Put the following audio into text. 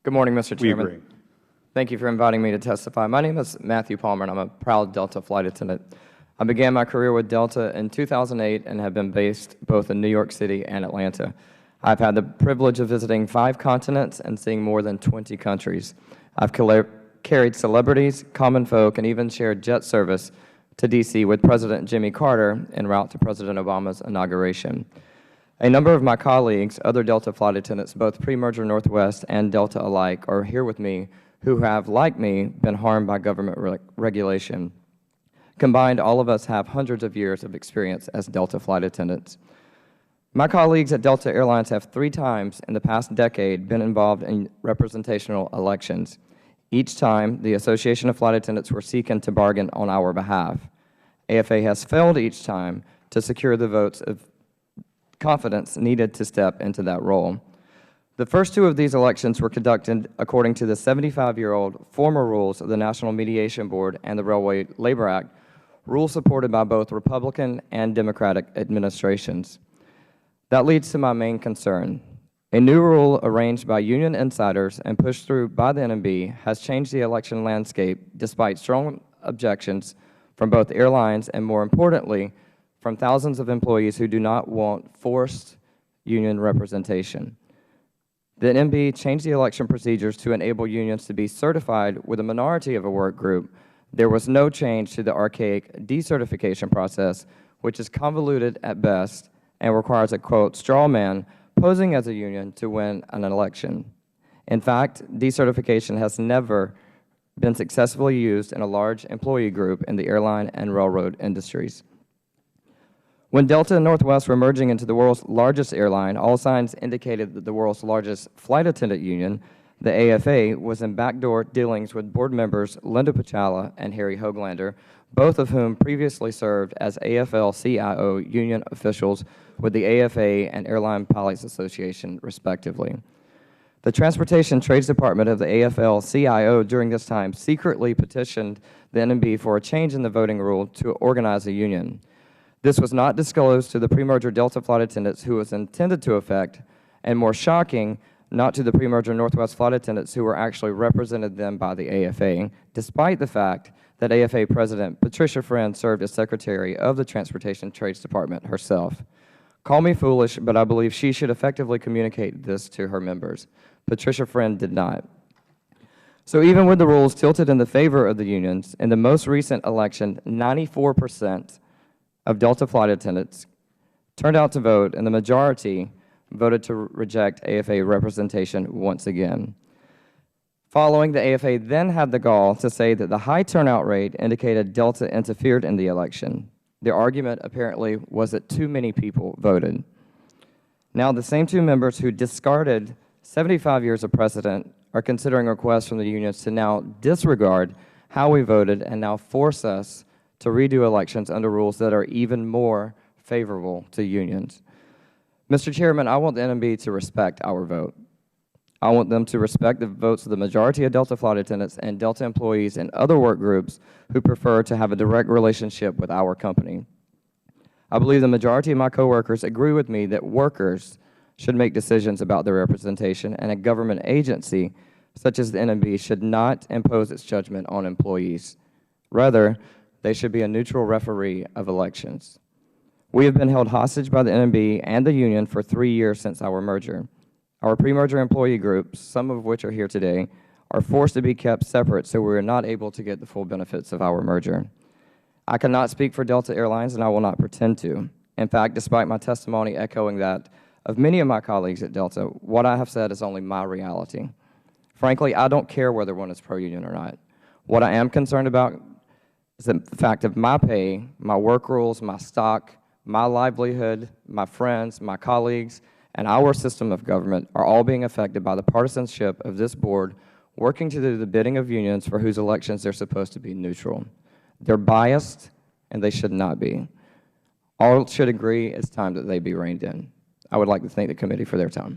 Good morning, Mr. We Chairman. agree. Thank you for inviting me to testify. My name is Mathew Palmer, and I'm a proud Delta flight attendant. I began my career with Delta in 2008 and have been based both in New York City and Atlanta. I've had the privilege of visiting 5 continents and seeing more than 20 countries. I've carried celebrities, common folk, and even shared jet service to D.C. with President Jimmy Carter en route to President Obama's inauguration. A number of my colleagues, other Delta flight attendants, both pre-merger Northwest and Delta alike, are here with me who have, like me, been harmed by government regulation. Combined, all of us have hundreds of years of experience as Delta flight attendants. My colleagues at Delta Airlines have 3 times in the past decade been involved in representational elections. Each time, the Association of Flight Attendants were seeking to bargain on our behalf. AFA has failed each time to secure the votes of confidence needed to step into that role. The first 2 of these elections were conducted according to the 75-year-old former rules of the National Mediation Board and the Railway Labor Act, rules supported by both Republican and Democratic administrations. That leads to my main concern. A new rule arranged by union insiders and pushed through by the NMB has changed the election landscape despite strong objections from both airlines and, more importantly, from thousands of employees who do not want forced union representation. The NMB changed the election procedures to enable unions to be certified with a minority of a work group. There was no change to the archaic decertification process, which is convoluted at best and requires a, quote, straw man posing as a union to win an election. In fact, decertification has never been successfully used in a large employee group in the airline and railroad industries. When Delta and Northwest were merging into the world's largest airline, all signs indicated that the world's largest flight attendant union, the AFA, was in backdoor dealings with board members Linda Pachala and Harry Hoaglander, both of whom previously served as AFL-CIO union officials with the AFA and Airline Pilots Association, respectively. The Transportation Trades Department of the AFL-CIO during this time secretly petitioned the NMB for a change in the voting rule to organize a union. This was not disclosed to the pre-merger Delta flight attendants who was intended to affect, and more shocking, not to the pre-merger Northwest flight attendants who were actually represented them by the AFA, despite the fact that AFA President Patricia Friend served as Secretary of the Transportation Trades Department herself. Call me foolish, but I believe she should effectively communicate this to her members. Patricia Friend did not. So even with the rules tilted in the favor of the unions, in the most recent election, 94% of Delta flight attendants turned out to vote, and the majority voted to reject AFA representation once again. Following, the AFA then had the gall to say that the high turnout rate indicated Delta interfered in the election. Their argument apparently was that too many people voted. Now, the same 2 members who discarded 75 years of precedent are considering requests from the unions to now disregard how we voted and now force us to redo elections under rules that are even more favorable to unions. Mr. Chairman, I want the NMB to respect our vote. I want them to respect the votes of the majority of Delta flight attendants and Delta employees and other work groups who prefer to have a direct relationship with our company. I believe the majority of my coworkers agree with me that workers should make decisions about their representation, and a government agency such as the NMB should not impose its judgment on employees. Rather, they should be a neutral referee of elections. We have been held hostage by the NMB and the union for 3 years since our merger. Our pre-merger employee groups, some of which are here today, are forced to be kept separate so we are not able to get the full benefits of our merger. I cannot speak for Delta Airlines, and I will not pretend to. In fact, despite my testimony echoing that of many of my colleagues at Delta, what I have said is only my reality. Frankly, I don't care whether one is pro-union or not. What I am concerned about is the fact of my pay, my work rules, my stock, my livelihood, my friends, my colleagues, and our system of government are all being affected by the partisanship of this board working to do the bidding of unions for whose elections they're supposed to be neutral. They're biased, and they should not be. All should agree it's time that they be reined in. I would like to thank the committee for their time.